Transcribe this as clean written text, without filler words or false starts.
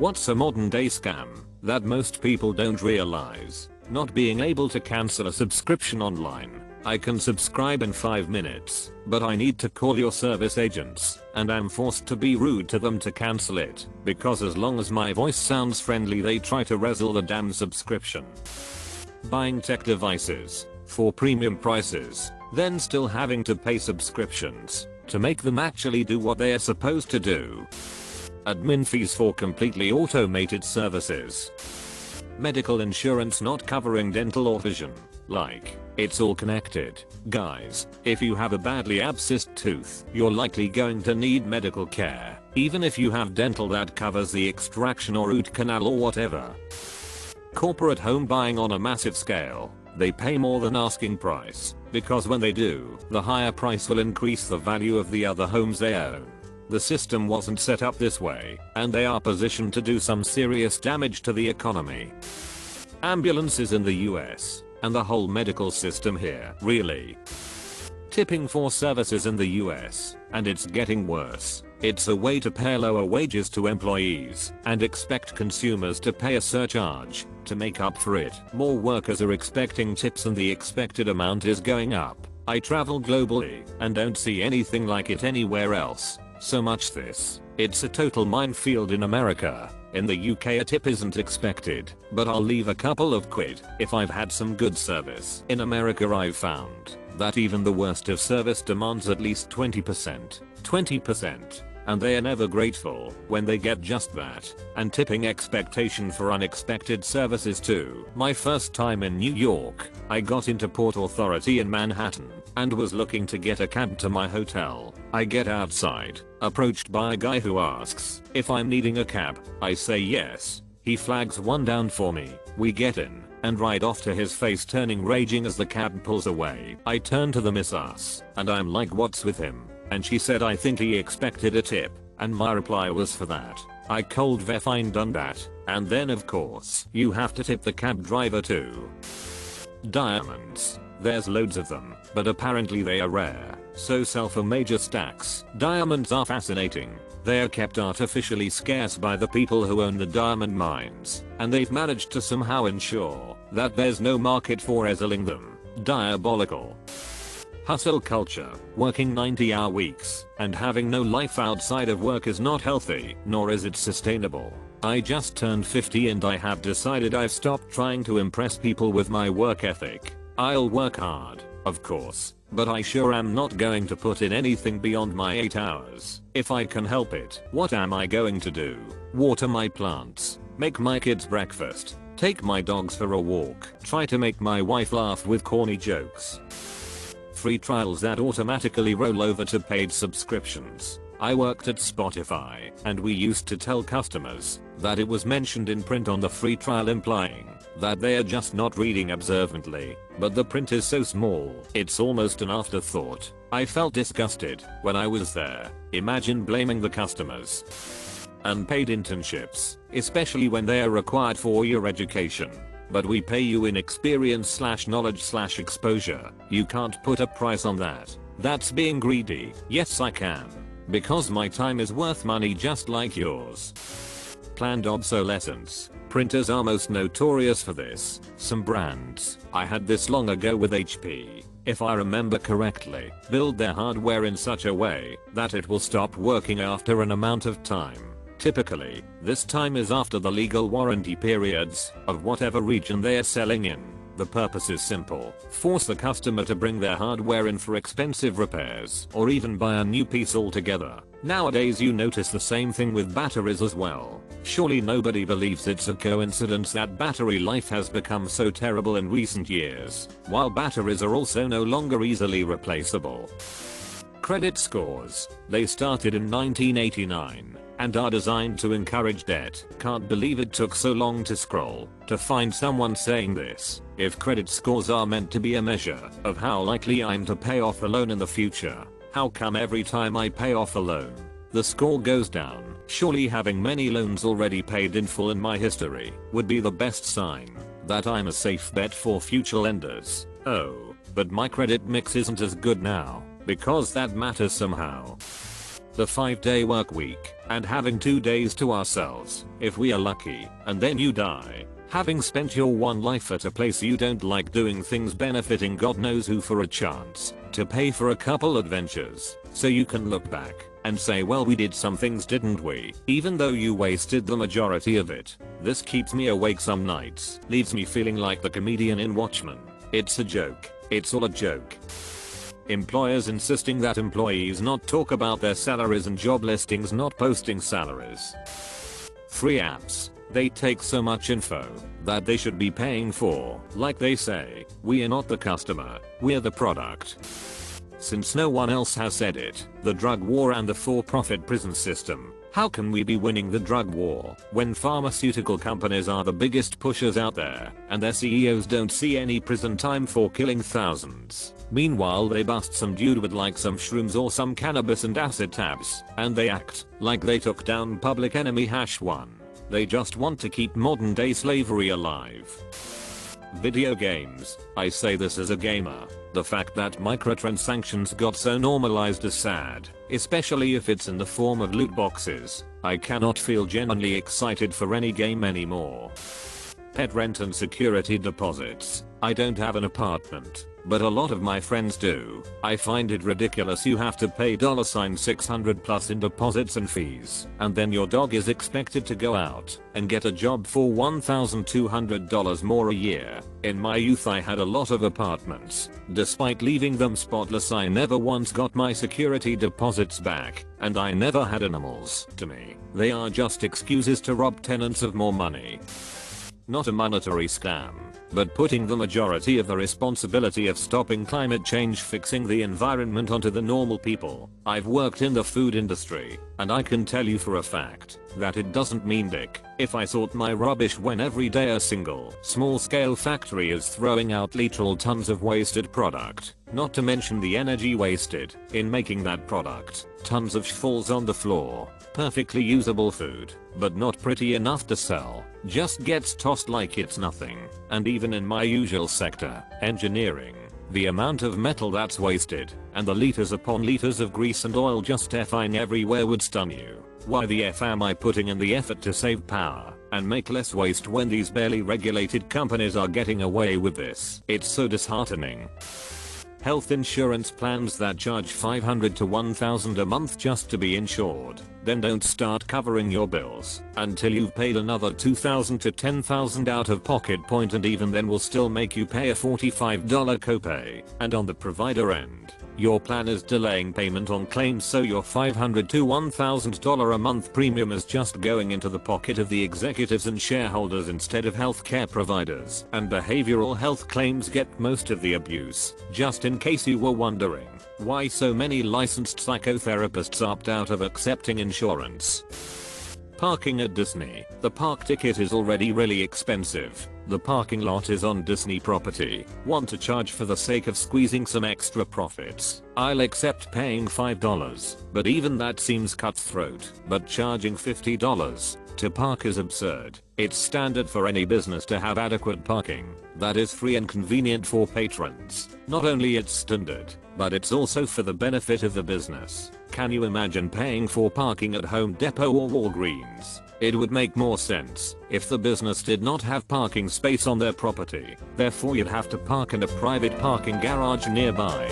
What's a modern day scam that most people don't realize? Not being able to cancel a subscription online. I can subscribe in 5 minutes, but I need to call your service agents, and I'm forced to be rude to them to cancel it, because as long as my voice sounds friendly they try to wrestle the damn subscription. Buying tech devices for premium prices, then still having to pay subscriptions to make them actually do what they are supposed to do. Admin fees for completely automated services. Medical insurance not covering dental or vision. Like, it's all connected. Guys, if you have a badly abscessed tooth, you're likely going to need medical care, even if you have dental that covers the extraction or root canal or whatever. Corporate home buying on a massive scale. They pay more than asking price, because when they do, the higher price will increase the value of the other homes they own. The system wasn't set up this way, and they are positioned to do some serious damage to the economy. Ambulances in the US, and the whole medical system here, really. Tipping for services in the US, and it's getting worse. It's a way to pay lower wages to employees and expect consumers to pay a surcharge to make up for it. More workers are expecting tips and the expected amount is going up. I travel globally and don't see anything like it anywhere else. So much this, it's a total minefield in America. In the UK a tip isn't expected, but I'll leave a couple of quid if I've had some good service. In America I've found that even the worst of service demands at least 20%, and they are never grateful when they get just that, and tipping expectation for unexpected services too. My first time in New York, I got into Port Authority in Manhattan and was looking to get a cab to my hotel. I get outside, approached by a guy who asks if I'm needing a cab. I say yes. He flags one down for me. We get in and ride off to his face turning raging as the cab pulls away. I turn to the missus and I'm like, what's with him? And she said I think he expected a tip, and my reply was for that. I cold ve fine done that, and then of course you have to tip the cab driver too. Diamonds. There's loads of them, but apparently they are rare, so sell for major stacks. Diamonds are fascinating. They are kept artificially scarce by the people who own the diamond mines, and they've managed to somehow ensure that there's no market for selling them. Diabolical. Hustle culture. Working 90-hour weeks and having no life outside of work is not healthy, nor is it sustainable. I just turned 50 and I have decided I've stopped trying to impress people with my work ethic. I'll work hard, of course, but I sure am not going to put in anything beyond my 8 hours. If I can help it, what am I going to do? Water my plants, make my kids breakfast, take my dogs for a walk, try to make my wife laugh with corny jokes. Free trials that automatically roll over to paid subscriptions. I worked at Spotify, and we used to tell customers that it was mentioned in print on the free trial implying that they are just not reading observantly, but the print is so small, it's almost an afterthought. I felt disgusted when I was there. Imagine blaming the customers. Unpaid internships, especially when they are required for your education. But we pay you in experience/knowledge/exposure. You can't put a price on that. That's being greedy. Yes I can. Because my time is worth money just like yours. Planned obsolescence. Printers are most notorious for this. Some brands, I had this long ago with HP, if I remember correctly, build their hardware in such a way that it will stop working after an amount of time. Typically, this time is after the legal warranty periods of whatever region they are selling in. The purpose is simple. Force the customer to bring their hardware in for expensive repairs or even buy a new piece altogether. Nowadays you notice the same thing with batteries as well. Surely nobody believes it's a coincidence that battery life has become so terrible in recent years, while batteries are also no longer easily replaceable. Credit scores. They started in 1989 and are designed to encourage debt. Can't believe it took so long to scroll to find someone saying this. If credit scores are meant to be a measure of how likely I'm to pay off a loan in the future, how come every time I pay off a loan, the score goes down? Surely having many loans already paid in full in my history would be the best sign that I'm a safe bet for future lenders. Oh, but my credit mix isn't as good now, because that matters somehow. the 5-day work week, and having 2 days to ourselves, if we are lucky, and then you die. Having spent your one life at a place you don't like doing things benefiting God knows who for a chance to pay for a couple adventures, so you can look back and say, well, we did some things, didn't we? Even though you wasted the majority of it. This keeps me awake some nights, leaves me feeling like the comedian in Watchmen. It's a joke. It's all a joke. Employers insisting that employees not talk about their salaries and job listings not posting salaries. Free apps. They take so much info that they should be paying for. Like they say, we are not the customer, we're the product. Since no one else has said it, the drug war and the for-profit prison system. How can we be winning the drug war when pharmaceutical companies are the biggest pushers out there and their CEOs don't see any prison time for killing thousands? Meanwhile they bust some dude with like some shrooms or some cannabis and acid tabs and they act like they took down Public Enemy #1. They just want to keep modern day slavery alive. Video games. I say this as a gamer. The fact that microtransactions got so normalized is sad, especially if it's in the form of loot boxes. I cannot feel genuinely excited for any game anymore. Pet rent and security deposits. I don't have an apartment, but a lot of my friends do. I find it ridiculous you have to pay $600 plus in deposits and fees, and then your dog is expected to go out and get a job for $1,200 more a year. In my youth I had a lot of apartments. Despite leaving them spotless, I never once got my security deposits back, and I never had animals. To me, they are just excuses to rob tenants of more money. Not a monetary scam, but putting the majority of the responsibility of stopping climate change fixing the environment onto the normal people. I've worked in the food industry, and I can tell you for a fact that it doesn't mean dick if I sort my rubbish when every day a single small-scale factory is throwing out literal tons of wasted product, not to mention the energy wasted in making that product. Tons of falls on the floor. Perfectly usable food, but not pretty enough to sell, just gets tossed like it's nothing. And even in my usual sector, engineering, the amount of metal that's wasted, and the liters upon liters of grease and oil just effing everywhere would stun you. Why the F am I putting in the effort to save power and make less waste when these barely regulated companies are getting away with this? It's so disheartening. Health insurance plans that charge $500 to $1,000 a month just to be insured, then don't start covering your bills until you've paid another $2,000 to $10,000 out of pocket point, and even then will still make you pay a $45 copay. And on the provider end, your plan is delaying payment on claims, so your $500 to $1,000 a month premium is just going into the pocket of the executives and shareholders instead of healthcare providers. And behavioral health claims get most of the abuse. Just in case you were wondering why so many licensed psychotherapists opt out of accepting insurance. Parking at Disney. The park ticket is already really expensive. The parking lot is on Disney property. Want to charge for the sake of squeezing some extra profits? I'll accept paying $5, but even that seems cutthroat. But charging $50 to park is absurd. It's standard for any business to have adequate parking that is free and convenient for patrons. Not only it's standard, but it's also for the benefit of the business. Can you imagine paying for parking at Home Depot or Walgreens? It would make more sense if the business did not have parking space on their property. Therefore you'd have to park in a private parking garage nearby.